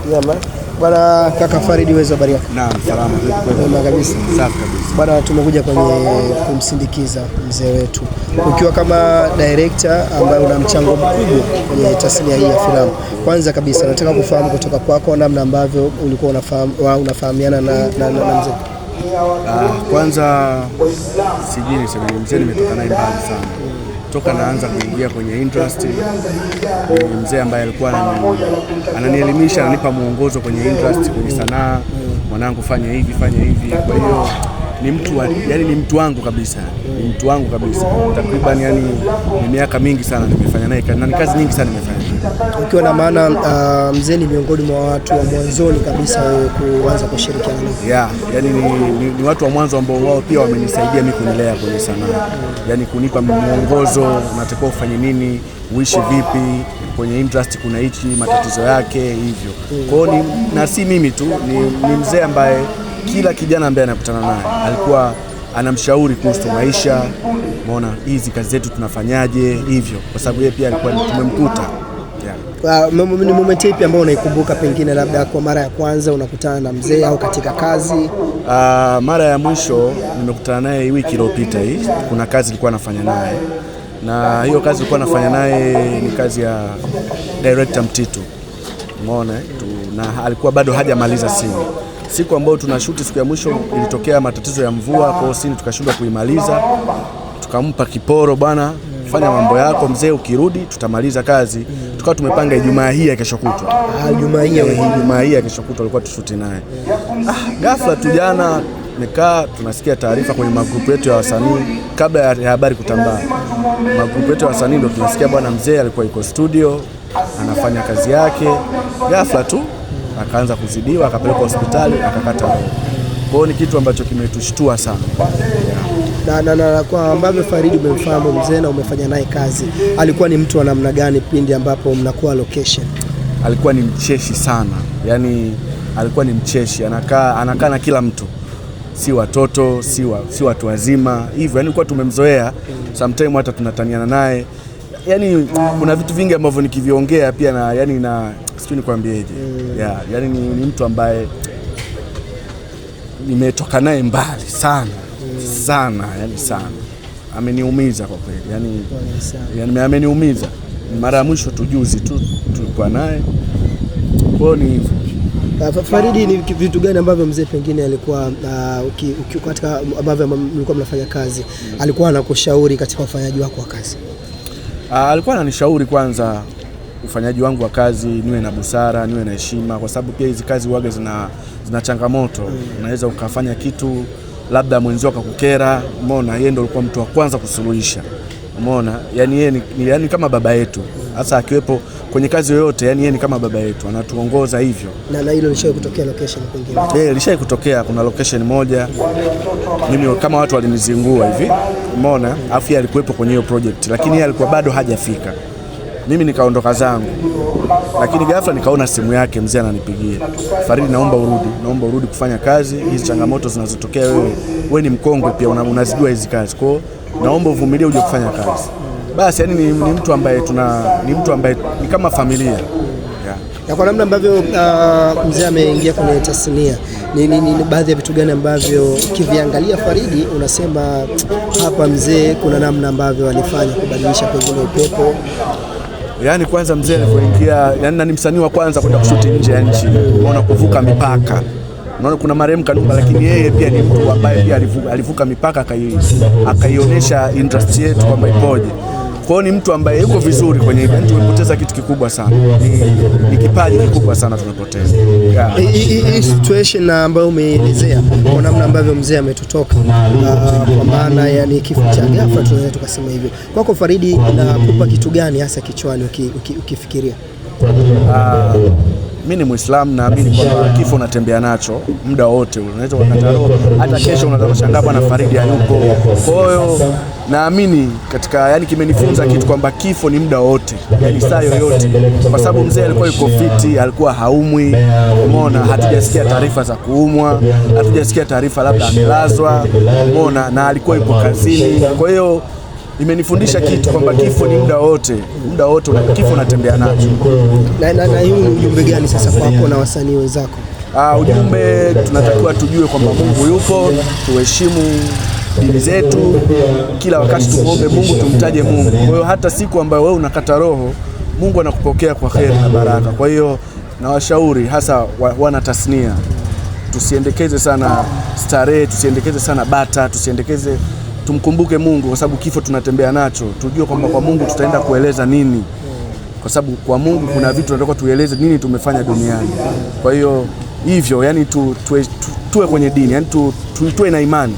Nyama. Bwana kaka Farid Uwezo, habari yako? Naam, salama. Kwema kabisa. Safi kabisa. Bwana tumekuja kwenye kumsindikiza mzee wetu. Ukiwa kama director ambaye una mchango mkubwa kwenye tasnia hii ya filamu. Kwanza kabisa nataka kufahamu kutoka kwako namna ambavyo ulikuwa unafahamiana na mzee. Kwanza sijui niseme mzee nimetoka naye mbali sana. Toka naanza kuingia kwenye industry, ni mzee ambaye alikuwa ananielimisha, ananipa mwongozo kwenye industry, kwenye sanaa. Mwanangu fanya hivi. Kwa hiyo ni mtu yani ni mtu wangu kabisa. Takriban yani ni miaka mingi sana nimefanya naye na ni kazi nyingi sana nimefanya. Ukiwa na maana mzee ni miongoni mwa watu wa mwanzoni kabisa kuanza kushirikiana nao. Yani ni watu wa mwanzo ambao wao pia wamenisaidia mimi kunilea kwenye sanaa. Yani kunipa mwongozo, unatakiwa ufanye nini, uishi vipi, kwenye industry kuna hichi matatizo yake hivyo. Kwa hiyo na si mimi tu, ni mzee ambaye kila kijana ambaye anakutana naye alikuwa anamshauri kuhusu maisha, umeona hizi kazi zetu tunafanyaje hivyo, kwa sababu yeye pia alikuwa tumemkuta. Ni moment ipi ambayo unaikumbuka pengine labda kwa mara ya kwanza unakutana na mzee au katika kazi? Mara ya mwisho nimekutana naye wiki iliyopita hii. Kuna kazi nilikuwa nafanya naye, na hiyo kazi nilikuwa nafanya naye ni kazi ya director Mtitu, umeona na alikuwa bado hajamaliza siku ambayo tunashuti. Siku ya mwisho ilitokea matatizo ya mvua, kwa hiyo sisi tukashindwa kuimaliza. Tukampa kiporo, bwana fanya mambo yako mzee, ukirudi tutamaliza kazi. Tukawa tumepanga Ijumaa hii ya kesho kutwa. Ijumaa hii ya kesho kutwa alikuwa tushuti naye. Ghafla tu jana nikaa tunasikia taarifa kwenye magrupu yetu ya wasanii kabla ya habari kutambaa. Magrupu yetu ya wasanii ndio tunasikia bwana mzee alikuwa yuko studio anafanya kazi yake. Ghafla tu akaanza kuzidiwa, akapelekwa hospitali, akakata roho. Kwa hiyo ni kitu ambacho kimetushtua sana. Na kwa ambavyo Farid umemfahamu mzee na umefanya naye kazi, alikuwa ni mtu wa namna gani pindi ambapo mnakuwa location? Alikuwa ni mcheshi sana. Yani alikuwa ni mcheshi, anakaa na kila mtu. Si watoto, si watu wazima. Hivyo yani kwa tumemzoea. Sometimes hata tunataniana naye. Yani kuna vitu vingi ambavyo nikiviongea pia na yani na sijui nikwambieje. Yani ni mtu ambaye nimetoka naye mbali sana. Yani sana. Ameniumiza kwa kweli. Yani ameniumiza. Mara ya mwisho tujuzi tu tulikuwa naye. Kwa ni hivyo. Farid, ni vitu gani ambavyo mzee pengine alikuwa katika ambavyo mlikuwa mnafanya kazi alikuwa anakushauri katika ufanyaji wako wa kazi? Alikuwa ananishauri kwanza ufanyaji wangu wa kazi niwe na busara, niwe na heshima, kwa sababu pia hizi kazi huaga zina changamoto. Unaweza ukafanya kitu labda mwenzio akakukera, umeona, yeye ndio alikuwa mtu wa kwanza kusuluhisha, umeona. Yani yeye ni kama baba yetu. Hasa akiwepo kwenye kazi yoyote, yani yeye ni kama baba yetu, anatuongoza hivyo. Na hilo lishawahi kutokea location pengine? Lishawahi kutokea. Kuna location moja mimi kama watu walinizingua hivi, umeona, afu alikuwepo kwenye hiyo project, lakini yeye alikuwa bado hajafika. Mimi nikaondoka zangu, lakini ghafla nikaona simu yake mzee ananipigia, Farid, naomba urudi kufanya kazi. Hizi changamoto zinazotokea wewe ni mkongwe pia, unazijua hizi kazi, kwa naomba uvumilie uje kufanya kazi. Basi yani ni mtu ambaye ni kama familia. Na kwa namna ambavyo mzee ameingia kwenye tasnia, ni baadhi ya vitu gani ambavyo kiviangalia Farid unasema hapa mzee kuna namna ambavyo alifanya kubadilisha pengine upepo? Yani kwanza mzee alipoingia, yani ni msanii wa kwanza kwenda kushuti nje ya nchi, unaona, kuvuka mipaka. Unaona kuna marehemu Kanumba, lakini yeye pia ni mtu ambaye pia alivuka mipaka, akaionyesha industry yetu kwamba ipoje. Kwa hiyo ni mtu ambaye yuko vizuri kwenye event. Tumepoteza kitu kikubwa sana. Ni kipaji kikubwa sana tumepoteza. Hii situation ambayo umeelezea kwa namna ambavyo mzee ametotoka, kwa maana yani kifo cha ghafla tunaweza tukasema hivyo. Kwako Farid, inakupa kitu gani hasa kichwani ukifikiria? Mimi ni Muislamu, naamini kwamba kifo unatembea nacho muda wote. Unaweza kukata roho hata kesho, unaweza kushangaa bwana Farid hayupo. Kwa hiyo naamini katika, yani kimenifunza kitu kwamba kifo ni muda wote, yani saa yoyote, kwa sababu mzee alikuwa yuko fiti, alikuwa haumwi, umeona. Hatujasikia taarifa za kuumwa, hatujasikia taarifa labda amelazwa, umeona, na alikuwa yupo kazini. Kwa hiyo imenifundisha kitu kwamba kifo ni muda wote kifo unatembea nacho. Na hii ni ujumbe gani sasa kwako na wasanii wenzako? Ujumbe tunatakiwa tujue kwamba Mungu yupo, tuheshimu dini zetu, kila wakati tumuombe Mungu, tumtaje Mungu. Kwa hiyo hata siku ambayo wewe unakata roho, Mungu anakupokea kwa kheri na baraka. Kwa hiyo nawashauri hasa wana tasnia, tusiendekeze sana starehe, tusiendekeze sana bata, tumkumbuke Mungu kwa sababu kifo tunatembea nacho. Tujue kwamba kwa Mungu tutaenda kueleza nini, kwa sababu kwa Mungu kuna vitu tunataka tueleze nini tumefanya duniani. Kwa hiyo hivyo, yani tuwe kwenye dini, yani tuwe na imani.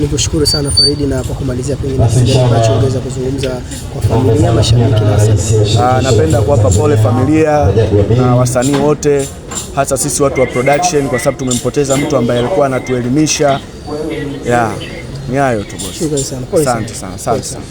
Nikushukuru sana Faridi, na kwa kumalizia pengine unachoweza kuzungumza kwa familia, mashabiki na wasanii. Napenda kuwapa pole familia na wasanii wote, hasa sisi watu wa production, kwa sababu tumempoteza mtu ambaye alikuwa anatuelimisha. Ni hayo tu boss. Shukrani sana. Asante sana.